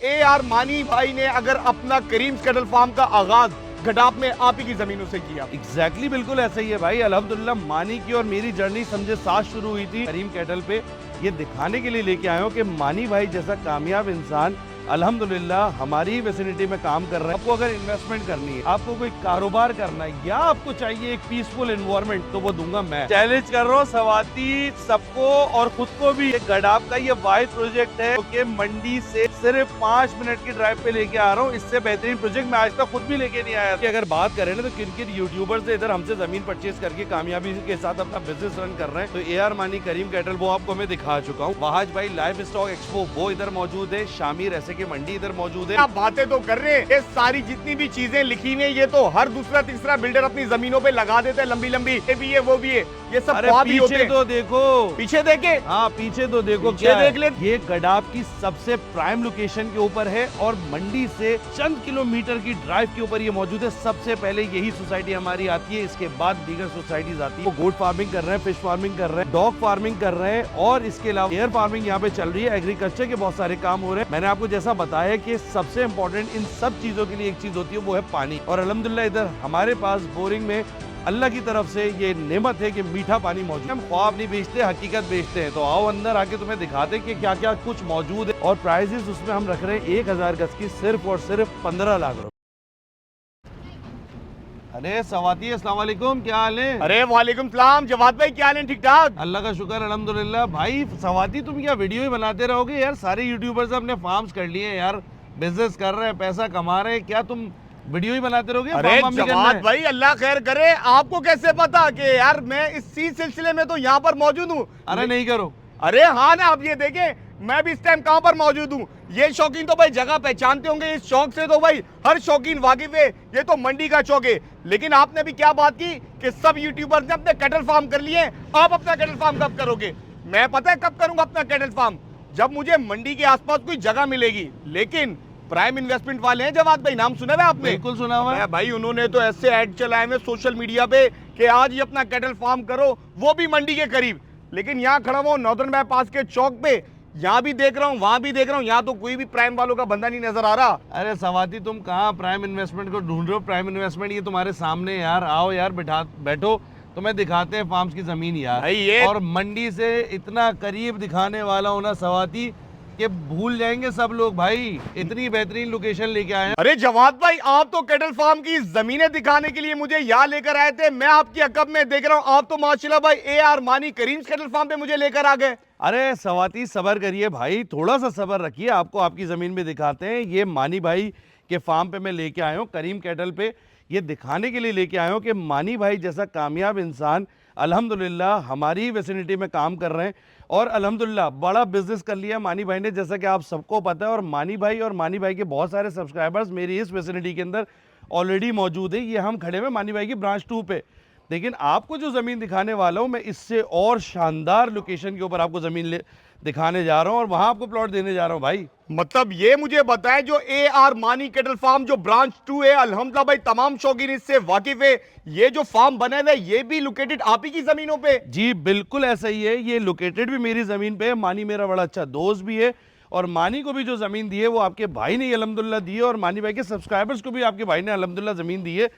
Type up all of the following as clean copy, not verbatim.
A R मानी भाई ने अगर अपना करीम्स कैटल फार्म का आगाज गडाप में आप ही की जमीनों से किया। एग्जैक्टली बिल्कुल ऐसा ही है भाई। अल्हम्दुलिल्लाह मानी की और मेरी जर्नी समझे साथ शुरू हुई थी करीम कैटल पे। ये दिखाने के लिए लेके आया हूँ कि मानी भाई जैसा कामयाब इंसान अल्हम्दुलिल्लाह हमारी वेसिनिटी में काम कर रहे हैं। आपको अगर इन्वेस्टमेंट करनी है, आपको कोई कारोबार करना है, या आपको चाहिए एक पीसफुल एनवायरनमेंट, तो वो दूंगा मैं। चैलेंज कर रहा हूँ सवाती सबको और खुद को भी। गडाप का ये वाहिद प्रोजेक्ट है कि मंडी से सिर्फ 5 मिनट की ड्राइव पे लेके आ रहा हूँ। इससे बेहतरीन प्रोजेक्ट मैं आज तक खुद भी लेके नहीं आया। अगर बात करें ना तो किन किन यूट्यूबर से इधर हमसे जमीन परचेज करके कामयाबी के साथ अपना बिजनेस रन कर रहे हैं, तो ए आर मानी करीम कैटल वो आपको मैं दिखा चुका हूँ। वहाज भाई लाइव स्टॉक एक्सपो वो इधर मौजूद है। शामिर ऐसे की मंडी इधर मौजूद है। आप बातें तो कर रहे हैं, ये सारी जितनी भी चीजें लिखी हुई है ये तो हर दूसरा तीसरा बिल्डर अपनी जमीनों पे लगा देते हैं, लंबी लंबी। ये भी है वो भी है, ये सब पीछे तो देखो, पीछे देखे। हाँ पीछे तो देखो, क्या देख ले। ये गडाप की सबसे प्राइम लोकेशन के ऊपर है और मंडी से चंद किलोमीटर की ड्राइव के ऊपर ये मौजूद है। सबसे पहले यही सोसाइटी हमारी आती है, इसके बाद दीगर सोसाइटीज आती है। वो गोट फार्मिंग कर रहे हैं, फिश फार्मिंग कर रहे हैं, डॉग फार्मिंग कर रहे हैं और इसके अलावा एयर फार्मिंग यहाँ पे चल रही है। एग्रीकल्चर के बहुत सारे काम हो रहे हैं। मैंने आपको जैसा बताया कि सबसे इंपॉर्टेंट इन सब चीजों के लिए एक चीज होती है, वो है पानी। और अल्हम्दुलिल्लाह इधर हमारे पास बोरिंग में अल्लाह की तरफ से ये नेमत है कि मीठा पानी मौजूद है। हम ख्वाब नहीं बेचते, हकीकत बेचते हैं। तो आओ अंदर आके तुम्हें दिखाते हैं कि क्या क्या कुछ मौजूद है। और प्राइजेस उसमें हम रख रहे हैं 1000 गज की सिर्फ और सिर्फ 15 लाख रुपए। अरे सवाती अस्सलाम वालेकुम, क्या हाल है? अरे वालेकुम सलाम जवाद भाई, क्या हाल है? ठीक ठाक, अल्लाह का शुक्र अल्हम्दुलिल्लाह। भाई सवाती तुम क्या वीडियो ही बनाते रहोगे यार? सारे यूट्यूबर्स अपने फार्म्स कर लिए यार, बिजनेस कर रहे हैं, पैसा कमा रहे हैं, क्या तुम वीडियो ही बनाते रहोगे? अरे जवाद भाई अल्लाह खैर करे, आपको कैसे पता कि यार मैं इसी सिलसिले में तो यहाँ पर मौजूद हूँ। अरे नहीं करो। अरे हाँ ना, आप ये देखें मैं भी इस टाइम कहाँ पर मौजूद हूँ। ये शौकीन तो भाई जगह पहचानते होंगे, इस चौक से तो भाई हर शौकीन वाकिफ है। ये तो मंडी का चौक है। लेकिन आपने भी क्या बात की कि सब यूट्यूबर्स ने अपने कैटल फार्म कर लिए। आप अपना कैटल फार्म कब करोगे? मैं पता है कब करूंगा अपना कैटल फार्म, जब मुझे मंडी के आसपास कोई जगह मिलेगी। लेकिन प्राइम इन्वेस्टमेंट वाले हैं जवाद भाई, नाम सुना है आपने? बिल्कुल सुना हुआ है भाई। उन्होंने तो ऐसे ऐड चलाए हुए सोशल मीडिया पे कि आज ही अपना कैटल फार्म करो, वो भी मंडी के करीब। लेकिन यहाँ खड़ा हूँ नॉर्दर्न बाईपास के चौक पे, यहाँ भी देख रहा हूँ वहां भी देख रहा हूँ, यहाँ तो कोई भी प्राइम वालों का बंदा नहीं नजर आ रहा। अरे सवाती तुम कहाँ प्राइम इन्वेस्टमेंट को ढूंढ रहे हो? प्राइम इन्वेस्टमेंट ये तुम्हारे सामने यार। आओ यार बैठो, तुम्हें दिखाते हैं फार्म्स की जमीन यार। ये और मंडी से इतना करीब दिखाने वाला होना सवाती कि भूल जाएंगे सब लोग भाई। इतनी बेहतरीन लोकेशन लेके आए हैं। अरे जवाद भाई, आप तो कैटल फार्म की जमीनें दिखाने के लिए मुझे यहाँ लेकर आए थे। मैं आपकी अकब में देख रहा हूँ, आप तो माशाल्लाह भाई ए आर मानी करीम्स कैटल फार्म पे मुझे लेकर आ गए। अरे सवाती सबर करिए भाई, थोड़ा सा सबर रखिए, आपको आपकी जमीन में दिखाते हैं। ये मानी भाई के फार्म पे मैं लेके आया हूँ करीम कैटल पे। ये दिखाने के लिए लेके आया हूँ कि मानी भाई जैसा कामयाब इंसान अल्हम्दुलिल्लाह हमारी वेसिनिटी में काम कर रहे हैं और अल्हम्दुलिल्लाह बड़ा बिजनेस कर लिया मानी भाई ने, जैसा कि आप सबको पता है। और मानी भाई के बहुत सारे सब्सक्राइबर्स मेरी इस वेसिनिटी के अंदर ऑलरेडी मौजूद है। ये हम खड़े हुए मानी भाई की ब्रांच 2 पे। लेकिन आपको जो ज़मीन दिखाने वाला हूँ मैं, इससे और शानदार लोकेशन के ऊपर आपको ज़मीन दिखाने जा रहा हूँ और वहाँ आपको प्लॉट देने जा रहा हूँ भाई। मतलब ये मुझे बताएं, जो ए आर मानी कैटल फार्म जो ब्रांच 2 है, अल्हम्दुलिल्लाह भाई तमाम शौकीन इससे वाकिफ है। ये जो फार्म बने हुए ये भी लोकेटेड आप ही की जमीनों पे? जी बिल्कुल ऐसा ही है। ये लोकेटेड भी मेरी जमीन पे है। मानी मेरा बड़ा अच्छा दोस्त भी है और मानी को भी जो जमीन दी है वो आपके भाई ने अल्हम्दुलिल्लाह दी है और मानी भाई के सब्सक्राइबर्स को भी आपके भाई ने अल्हम्दुलिल्लाह जमीन दी है।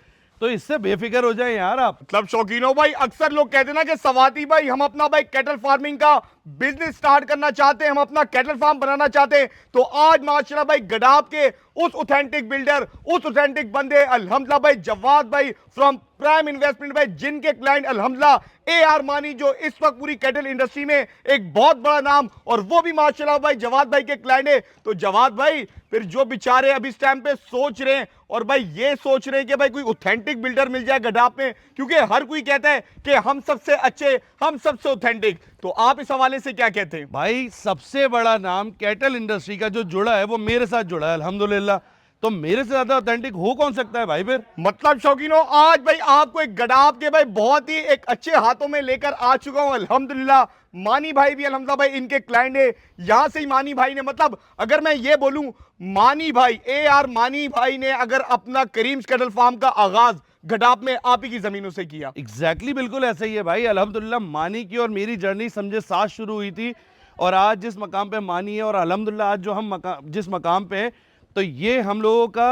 तो इससे बेफिक्र हो जाए यार आप। मतलब शौकीनों भाई, अक्सर लोग कहते हैं ना कि सवाती भाई हम अपना भाई कैटल फार्मिंग का बिजनेस स्टार्ट करना चाहते हैं, हम अपना कैटल फार्म बनाना चाहते हैं। तो आज माशाल्लाह भाई गडाप के उस ऑथेंटिक बिल्डर, उस ऑथेंटिक बंदे अल्हम्दुलिल्लाह भाई जवाद भाई फ्रॉम प्राइम इन्वेस्टमेंट भाई, जिनके क्लाइंट अल्हम्दुलिल्लाह ए आर मानी जो इस वक्त पूरी कैटल इंडस्ट्री में एक बहुत बड़ा नाम, और वो भी माशाल्लाह भाई जवाद भाई के क्लाइंट है। तो जवाद भाई फिर जो बेचारे अभी इस टाइम पे सोच रहे हैं और भाई ये सोच रहे हैं कि भाई कोई ऑथेंटिक बिल्डर मिल जाए गडाप में, क्योंकि हर कोई कहता है कि हम सबसे अच्छे, हम सबसे ऑथेंटिक, तो आप इस हवाले से क्या कहते हैं? भाई सबसे बड़ा नाम कैटल इंडस्ट्री का जो जुड़ा है वो मेरे साथ जुड़ा है अल्हम्दुलिल्लाह। तो मेरे से ज्यादा ऑथेंटिक हो कौन सकता है भाई फिर? मतलब शौकीनों, आज भाई आपको एक गडाप के भाई बहुत ही एक अच्छे हाथों में लेकर आ चुका हूं अल्हम्दुलिल्लाह। मानी भाई भी अल्हम्दुलिल्लाह भाई इनके क्लाइंट है। यहां से ही मानी भाई ने, मतलब अगर मैं ये बोलूं, मानी भाई ए आर मानी भाई ने अगर अपना करीम्स कैटल फार्म का आगाज गडाप में आप ही की जमीनों से किया। एग्जैक्टली बिल्कुल ऐसा ही है भाई। अल्हम्दुलिल्लाह मानी की और मेरी जर्नी समझे साथ शुरू हुई थी और आज जिस मकाम पे मानी है और अल्हम्दुलिल्लाह आज जो हम जिस मकाम पे हैं, तो ये हम लोगों का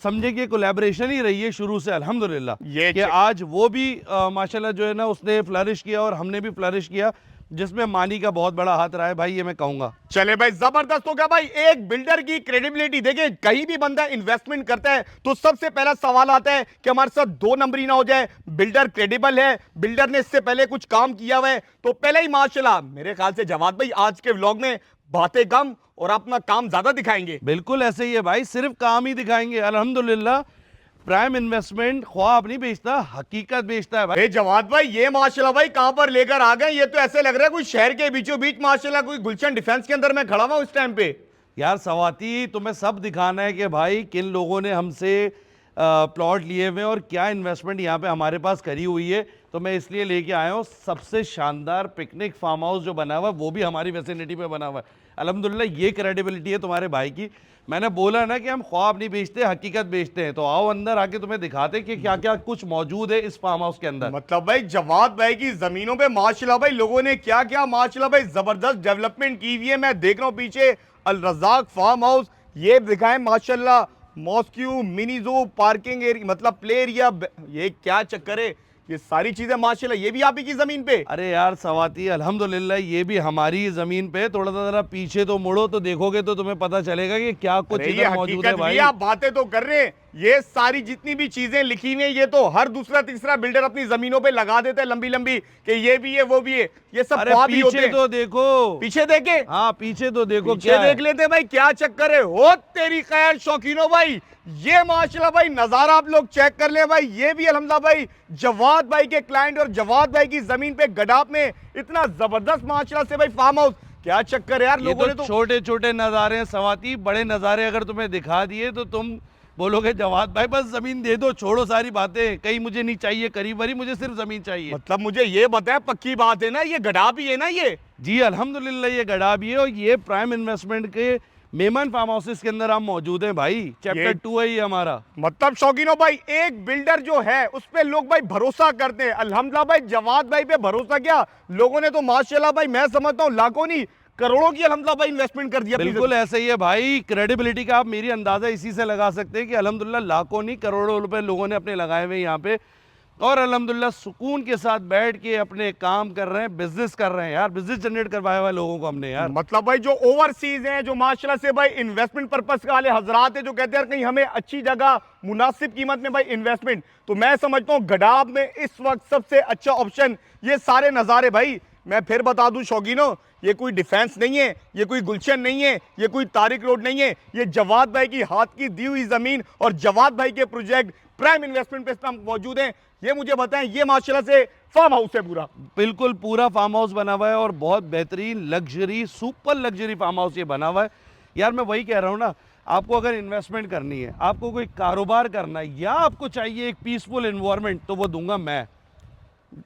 समझे कि कोलैबोरेशन ही रही है शुरू से अल्हम्दुलिल्लाह, ये कि आज वो भी माशाल्लाह जो है ना उसने फ्लरिश किया और हमने भी फ्लरिश किया, जिसमें मानी का बहुत बड़ा हाथ रहा है भाई, ये मैं कहूंगा। चले भाई, जबरदस्त हो गया भाई। एक बिल्डर की क्रेडिबिलिटी देखिए, कहीं भी बंदा इन्वेस्टमेंट करता है तो सबसे पहला सवाल आता है कि हमारे साथ दो नंबरी ना हो जाए, बिल्डर क्रेडिबल है, बिल्डर ने इससे पहले कुछ काम किया हुआ है। तो पहले ही माशाल्लाह मेरे ख्याल से जवाद भाई आज के व्लॉग में बातें कम और अपना काम ज्यादा दिखाएंगे। बिल्कुल ऐसे ही है भाई, सिर्फ काम ही दिखाएंगे। अल्हम्दुलिल्लाह प्राइम इन्वेस्टमेंट ख्वाब नहीं बेचता, हकीकत बेचता है भाई। अरे जवाद भाई, ये माशाल्लाह भाई कहां पर लेकर आ गए? ये तो ऐसे लग रहा है कोई शहर के बीचों बीच माशाल्लाह कोई गुलशन डिफेंस के अंदर मैं खड़ा हुआ उस टाइम पे। यार सवाती, तुम्हें सब दिखाना है कि भाई किन लोगों ने हमसे प्लॉट लिए हुए हैं और क्या इन्वेस्टमेंट यहाँ पे हमारे पास करी हुई है। तो मैं इसलिए लेके आया हूँ सबसे शानदार पिकनिक फार्म हाउस जो बना हुआ है, वो भी हमारी वेसिनिटी पे बना हुआ है। अल्हम्दुलिल्लाह ये क्रेडिबिलिटी है तुम्हारे भाई की। मैंने बोला ना कि हम ख्वाब नहीं बेचते, हकीकत बेचते हैं। तो आओ अंदर आके तुम्हें दिखाते कि क्या क्या कुछ मौजूद है इस फार्म हाउस के अंदर। मतलब भाई जवाद भाई की जमीनों पे माशाल्लाह भाई लोगों ने क्या क्या माशाल्लाह भाई जबरदस्त डेवलपमेंट की हुई है। मैं देख रहा हूँ पीछे अल रज़ाक फार्म हाउस, ये दिखाएं माशाल्लाह, mosque, mini zoo, parking area, मतलब प्ले एरिया, ये क्या चक्कर है? ये सारी चीजें माशाल्लाह ये भी आप ही की जमीन पे। अरे यार सवाती, अल्हम्दुलिल्लाह ये भी हमारी ही जमीन पे। थोड़ा सा जरा पीछे तो मुड़ो तो देखोगे तो तुम्हें पता चलेगा कि क्या कुछ अरे ये इधर मौजूद है हकीकत भाई। भी, आप बातें तो कर रहे हैं, ये सारी जितनी भी चीजें लिखी हुई हैं ये तो हर दूसरा तीसरा बिल्डर अपनी जमीनों पे लगा देता है लंबी लंबी कि ये भी है वो भी है। ये सब अरे ख्वाब ही होते पीछे हैं। तो देखो, पीछे देखे, हाँ पीछे तो देखो, पीछे क्या देख है? लेते भाई, क्या चक्कर है? हो तेरी खैर शौकीनो भाई, ये माशाल्लाह भाई नजारा आप लोग चेक कर ले भाई। ये भी अल्हम्दुलिल्लाह भाई जवाद भाई के क्लाइंट और जवाद भाई की जमीन पे गडाप में इतना जबरदस्त माशाल्लाह से भाई फार्म हाउस। क्या चक्कर है यार, ये लोगों ने तो तो छोटे छोटे नज़ारे हैं सवाती, बड़े नज़ारे अगर तुम्हें दिखा दिए तो तुम बोलोगे जवाद भाई बस जमीन दे दो, छोड़ो सारी बातें, कहीं मुझे नहीं चाहिए करीब वरी, मुझे सिर्फ जमीन चाहिए। मतलब मुझे ये बताया, पक्की बात है ना, ये गडाप ही है ना ये? जी अल्हम्दुलिल्लाह ये गड़ा भी है और ये प्राइम इन्वेस्टमेंट के मेमन फार्म हाउसेस के अंदर हम मौजूद हैं भाई। चैप्टर 2 है ये हमारा। मतलब शौकीनों भाई, एक बिल्डर जो है उस पे लोग भाई भरोसा करते हैं। अल्हम्दुलिल्लाह भाई जवाद भाई पे भरोसा किया लोगों ने तो माशाल्लाह भाई मैं समझता हूँ लाखों नहीं करोड़ों की अल्हम्दुलिल्लाह भाई इन्वेस्टमेंट कर दिया। बिल्कुल ऐसे ही है भाई, क्रेडिबिलिटी का आप मेरी अंदाजा इसी से लगा सकते हैं कि अल्हम्दुलिल्लाह लाखों नहीं करोड़ों रुपए लोगों ने अपने लगाए हुए यहाँ पे, और अल्हम्दुलिल्लाह सुकून के साथ बैठ के अपने काम कर रहे हैं, बिजनेस कर रहे हैं। यार बिजनेस जनरेट करवाया हुआ है लोगों को हमने यार। मतलब भाई जो ओवरसीज हैं, जो माशाल्लाह से भाई इन्वेस्टमेंट पर्पस वाले हजरात हैं, जो कहते हैं कहीं हमें अच्छी जगह मुनासिब कीमत में भाई इन्वेस्टमेंट, तो मैं समझता हूँ गडाब में इस वक्त सबसे अच्छा ऑप्शन ये सारे नज़ारे भाई। मैं फिर बता दूं शौकीनों, ये कोई डिफेंस नहीं है, ये कोई गुलशन नहीं है, ये कोई तारिक रोड नहीं है, ये जवाद भाई की हाथ की दी हुई जमीन और जवाद भाई के प्रोजेक्ट प्राइम इन्वेस्टमेंट पे इस टाइम मौजूद हैं। ये मुझे बताएं, ये माशाल्लाह से फार्म हाउस है पूरा? बिल्कुल पूरा फार्म हाउस बना हुआ है और बहुत बेहतरीन luxury super luxury farm house ये बना हुआ है। यार मैं वही कह रहा हूँ ना, आपको अगर इन्वेस्टमेंट करनी है, आपको कोई कारोबार करना है, या आपको चाहिए एक पीसफुल एनवायरनमेंट, तो वो दूंगा मैं,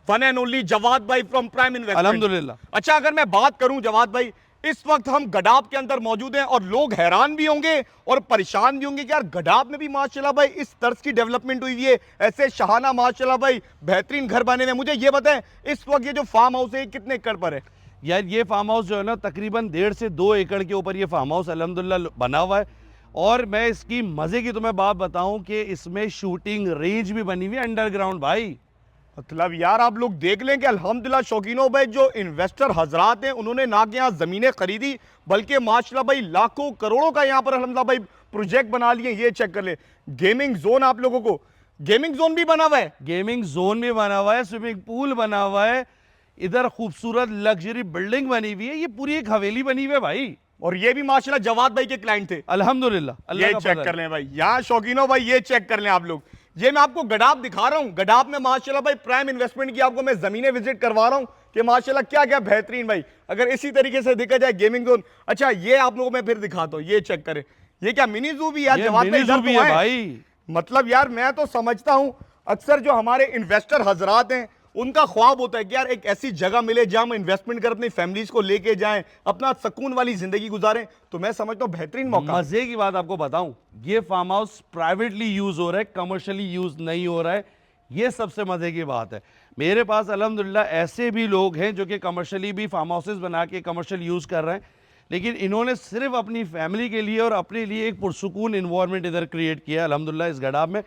वन एंड ओनली जवाद भाई फ्रॉम प्राइम इन्वेस्टमेंट। अल्हम्दुलिल्लाह। अच्छा, अगर मैं बात करूं जवाद भाई, इस वक्त हम गडाब के अंदर मौजूद हैं और लोग हैरान भी होंगे और परेशान भी होंगे कि यार गडाब में भी माशाल्लाह भाई इस तर्ज की डेवलपमेंट हुई है, ऐसे शाहाना माशाल्लाह भाई बेहतरीन घर बने हुए। मुझे ये बताएं, इस वक्त ये जो फार्म हाउस है कितने एकड़ पर है? यार ये फार्म हाउस जो है ना तकरीबन 1.5 से 2 एकड़ के ऊपर ये फार्म हाउस अल्हम्दुलिल्लाह बना हुआ है। और मैं इसकी मज़े की तुम्हें बात बताऊं कि इसमें शूटिंग रेंज भी बनी हुई है अंडरग्राउंड भाई। मतलब यार आप लोग देख लें कि अल्हम्दुलिल्लाह शौकीनों भाई जो इन्वेस्टर हजरात हैं उन्होंने ना कि यहाँ ज़मीनें खरीदी, बल्कि माशाल्लाह भाई लाखों करोड़ों का यहाँ पर अल्हम्दुलिल्लाह भाई प्रोजेक्ट बना लिए। ये चेक कर ले, गेमिंग जोन, आप लोगों को गेमिंग जोन भी बना हुआ है, गेमिंग जोन भी बना हुआ है, स्विमिंग पूल बना हुआ है, इधर खूबसूरत लग्जरी बिल्डिंग बनी हुई है, ये पूरी एक हवेली बनी हुई है भाई। और ये भी माशाल्लाह जवाद भाई के क्लाइंट थे अल्हम्दुलिल्लाह, अल्लाह ये का चेक फजल। कर लें भाई, यहाँ शौकीनों भाई ये चेक कर लें आप लोग। ये मैं आपको गडाब दिखा रहा हूँ, गडाब में माशाल्लाह भाई प्राइम इन्वेस्टमेंट की आपको मैं जमीनें विजिट करवा रहा हूँ कि माशाल्लाह क्या क्या बेहतरीन भाई। अगर इसी तरीके से देखा जाए गेमिंग जोन, अच्छा ये आप लोगों को मैं फिर दिखाता हूँ, ये चेक करें, ये क्या मिनी जू भी यार ये जवाद मिनी भाई इधर जू भी तो है है भाई। मतलब यार मैं तो समझता हूँ अक्सर जो हमारे इन्वेस्टर हजरात हैं उनका ख्वाब होता है कि यार एक ऐसी जगह मिले जहां हम इन्वेस्टमेंट कर अपनी फैमिलीज को लेके जाएं, अपना सुकून वाली जिंदगी गुजारें। तो मैं समझता हूं बेहतरीन मौका। मजे की बात आपको बताऊं, ये फार्म हाउस प्राइवेटली यूज हो रहा है, कमर्शियली यूज नहीं हो रहा है। ये सबसे मजे की बात है। मेरे पास अल्हम्दुलिल्लाह ऐसे भी लोग हैं जो कि कमर्शियली भी फार्म हाउसेस बना के कमर्शियल यूज़ कर रहे हैं, लेकिन इन्होंने सिर्फ अपनी फैमिली के लिए और अपने लिए एक पुरसुकून इन्वायरमेंट इधर क्रिएट किया अल्हम्दुलिल्लाह इस गडाब में।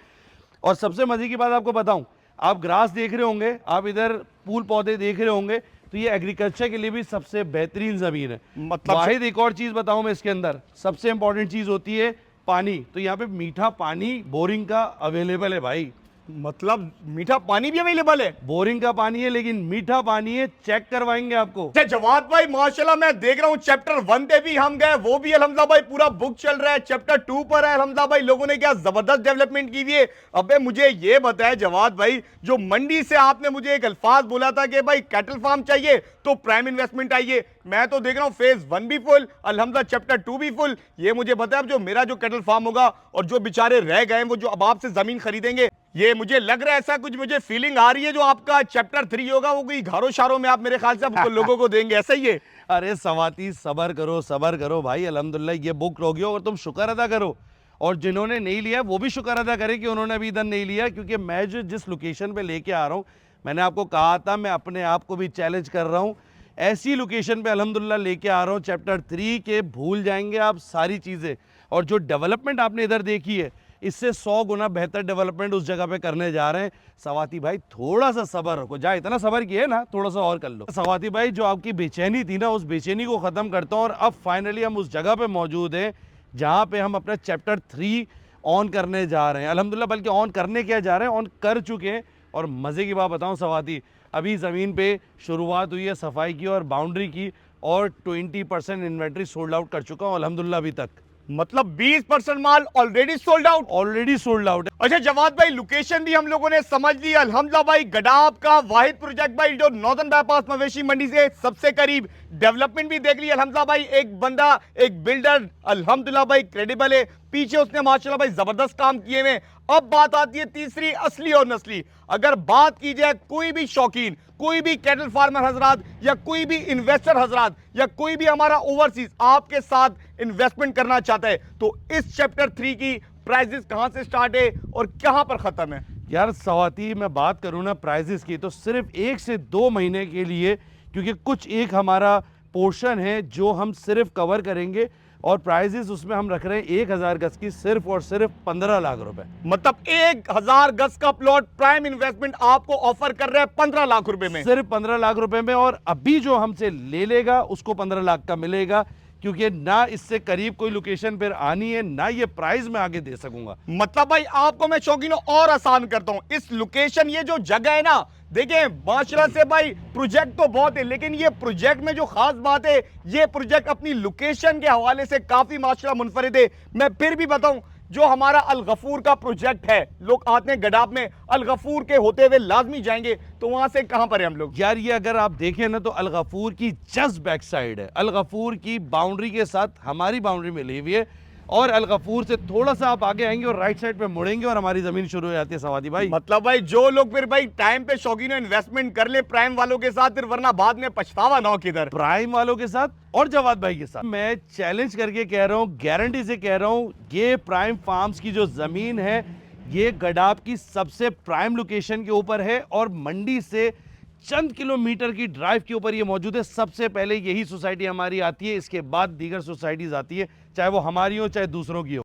और सबसे मज़े की बात आपको बताऊं, आप ग्रास देख रहे होंगे, आप इधर फूल पौधे देख रहे होंगे, तो ये एग्रीकल्चर के लिए भी सबसे बेहतरीन ज़मीन है। मतलब वाहिद एक और चीज़ बताऊं मैं इसके अंदर, सबसे इंपॉर्टेंट चीज़ होती है पानी। तो यहाँ पे मीठा पानी बोरिंग का अवेलेबल है भाई, मतलब मीठा पानी भी अवेलेबल है? बोरिंग का पानी है लेकिन मीठा पानी है, चेक करवाएंगे आपको। अच्छा जवाद भाई माशाल्लाह, मैं देख रहा हूं चैप्टर 1 पे भी हम गए, वो भी अल्हम्दुलिल्लाह भाई पूरा बुक चल रहा है। चैप्टर 2 पर है अल्हम्दुलिल्लाह भाई, लोगों ने क्या जबरदस्त डेवलपमेंट की हुई है। अबे मुझे ये बताया जवाद भाई, जो मंडी से आपने मुझे एक अल्फाज बोला था कि भाई कैटल फार्म चाहिए तो प्राइम इन्वेस्टमेंट आइए, मैं तो देख रहा हूं फेज 1 भी फुल, अल्हम्दुलिल्लाह चैप्टर 2 भी फुल। ये मुझे बताया, अब जो मेरा जो कैटल फार्म होगा और जो बेचारे रह गए वो जो अब आपसे जमीन खरीदेंगे, ये मुझे लग रहा है ऐसा कुछ मुझे फीलिंग आ रही है, जो आपका चैप्टर 3 होगा वो कोई घरों शारों में आप मेरे ख्याल से आपको लोगों को देंगे, ऐसा ही है? अरे सवाती सबर करो भाई, अल्हम्दुलिल्लाह ये बुक लोगे और तुम शुक्र अदा करो, और जिन्होंने नहीं लिया वो भी शुक्र अदा करें कि उन्होंने अभी इधर नहीं लिया। क्योंकि मैं जो जिस लोकेशन पे लेके आ रहा हूँ, मैंने आपको कहा था मैं अपने आप को भी चैलेंज कर रहा हूँ, ऐसी लोकेशन पे अल्हम्दुलिल्लाह लेके आ रहा हूँ चैप्टर 3 के, भूल जाएंगे आप सारी चीज़ें। और जो डेवलपमेंट आपने इधर देखी है, इससे 100 गुना बेहतर डेवलपमेंट उस जगह पे करने जा रहे हैं। सवाती भाई थोड़ा सा सब्र रखो, जहाँ इतना सब्र किया है ना, थोड़ा सा और कर लो। सवाती भाई जो आपकी बेचैनी थी ना, उस बेचैनी को ख़त्म करता हूँ, और अब फाइनली हम उस जगह पे मौजूद हैं जहाँ पे हम अपना चैप्टर 3 ऑन करने जा रहे हैं अल्हम्दुलिल्लाह। बल्कि ऑन करने क्या जा रहे हैं, ऑन कर चुके हैं। और मज़े की बात बताऊँ सवाती, अभी ज़मीन पे शुरुआत हुई है सफाई की और बाउंड्री की, और 20% इन्वेंट्री सोल्ड आउट कर चुका हूँ अल्हम्दुलिल्लाह अभी तक। मतलब 20% माल already sold out? Already sold out है। अच्छा जवाद भाई, लोकेशन भी हम लोगों ने समझ ली अल्हम्दुलिल्लाह भाई, गडाब का वाहिद प्रोजेक्ट भाई जो नॉर्दर्न बाईपास मवेशी मंडी से सबसे करीब, डेवलपमेंट भी देख ली अल्हम्दुलिल्लाह भाई, एक बंदा एक बिल्डर अल्हम्दुलिल्लाह भाई क्रेडिबल है, पीछे उसने माशाल्लाह भाई जबरदस्त काम किए हुए। अब बात आती है तीसरी असली और नस्ली, अगर बात की जाए कोई भी शौकीन, कोई भी कैटल फार्मर हजरात, या कोई भी इन्वेस्टर हजरात, या कोई भी हमारा ओवरसीज आपके साथ इन्वेस्टमेंट करना चाहता है, तो इस चैप्टर 3 की प्राइजेस कहां से स्टार्ट है और कहां पर खत्म है? यार सवाती मैं बात करूँ ना प्राइजेस की, तो सिर्फ 1 से 2 महीने के लिए, क्योंकि कुछ एक हमारा पोर्शन है जो हम सिर्फ कवर करेंगे, और प्राइजेस उसमें हम रख रहे हैं 1000 गज की सिर्फ और सिर्फ 15 लाख रुपए। मतलब 1000 गज का प्लॉट प्राइम इन्वेस्टमेंट आपको ऑफर कर रहे हैं 15 लाख रुपए में, सिर्फ 15 लाख रुपए में। और अभी जो हमसे ले लेगा उसको 15 लाख का मिलेगा, क्योंकि ना इससे करीब कोई लोकेशन फिर आनी है, ना ये प्राइस मैं आगे दे सकूंगा। मतलब भाई आपको मैं शौकीनों और आसान करता हूं, इस लोकेशन, ये जो जगह है ना, देखिए माशाल्लाह से भाई प्रोजेक्ट तो बहुत है, लेकिन ये प्रोजेक्ट में जो खास बात है, ये प्रोजेक्ट अपनी लोकेशन के हवाले से काफी माशाल्लाह मुनफरिद है। मैं फिर भी बताऊं, जो हमारा अल गफूर का प्रोजेक्ट है, लोग आते हैं गडाब में, अल गफूर के होते हुए लाजमी जाएंगे, तो वहां से कहां पर है हम लोग? यार ये अगर आप देखें ना, तो अल गफूर की जस्ट बैक साइड है, अल गफूर की बाउंड्री के साथ हमारी बाउंड्री मिली हुई है, और अल गफूर से थोड़ा सा आप आगे आएंगे और राइट साइड पे मुड़ेंगे और हमारी जमीन शुरू हो जाती है सवादी भाई। मतलब भाई जो लोग फिर भाई टाइम पे शौकीनों इन्वेस्टमेंट कर ले प्राइम वालों के साथ, फिर वरना बाद में पछतावा ना हो किधर। प्राइम वालों के साथ और जवाद भाई के साथ मैं चैलेंज करके कह रहा हूँ, गारंटी से कह रहा हूँ, ये प्राइम फार्म्स की जो जमीन है, ये गडाब की सबसे प्राइम लोकेशन के ऊपर है, और मंडी से चंद किलोमीटर की ड्राइव के ऊपर ये मौजूद है। सबसे पहले यही सोसाइटी हमारी आती है, इसके बाद दीगर सोसाइटीज आती है, चाहे वो हमारी हो चाहे दूसरों की हो।